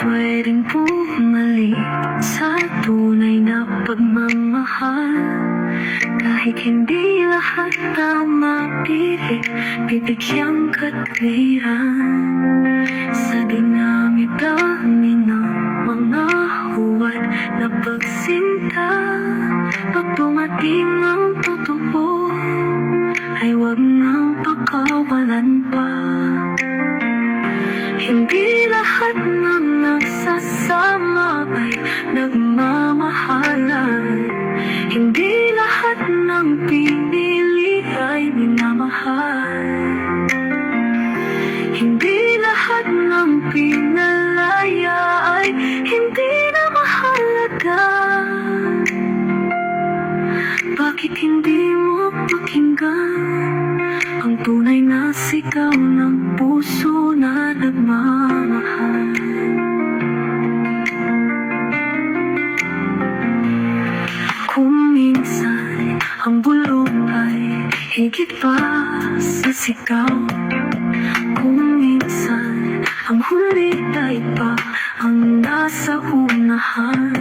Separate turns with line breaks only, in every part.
pwedeng bumalik sa tunay na pagmamahal. Kahit hindi lahat tama, bibigyang katwiran. Sa dinami-dami ng mga huwad na pagsinta, pag dumating ang totoo, ay wag nang pakawalan pa. Hindi lahat ng nagsasama ay nagmamahalan. Hindi lahat ng pinili ay minamahal. Hindi lahat ng pinalaya ay hindi na mahalaga. Bakit hindi mo pakinggan ang tunay na sigaw ng puso na nagmamahal? Kung minsan ang bulong ay higit pa sa sigaw, kung minsan ang huli ay pa ang nasa unahan,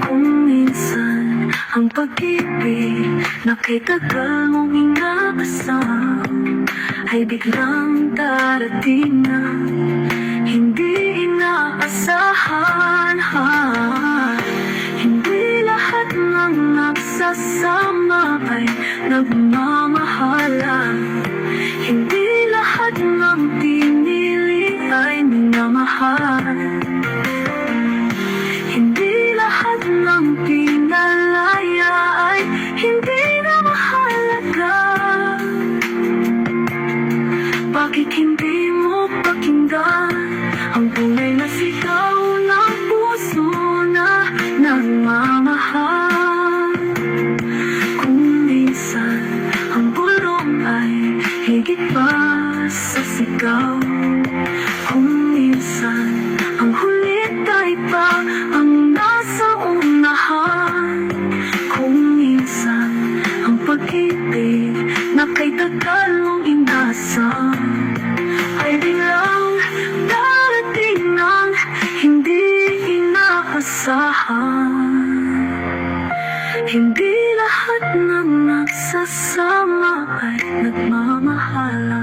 kung minsan ang pag-ibig na kay tagal mong inaasam ay biglang darating na hindi inaasahan. Hindi lahat ng nagsasama ay nagmamahalan. Hindi lahat ng pinili ay minamahal. Hindi lahat ng pinalaya ay hindi na mahalaga. Bakit hindi mo pakinggan ang tunay na sigaw ng puso na nagmamahal? Kung minsan ang bulong ay higit pa sa sigaw, kung minsan ang hulit ay pa ang nasa unahan, kung minsan ang pag-ibig na kay tagal mong inasam ay biglang darating ng hindi inaasahan. Hindi lahat ng nagsasama ay nagmamahalan.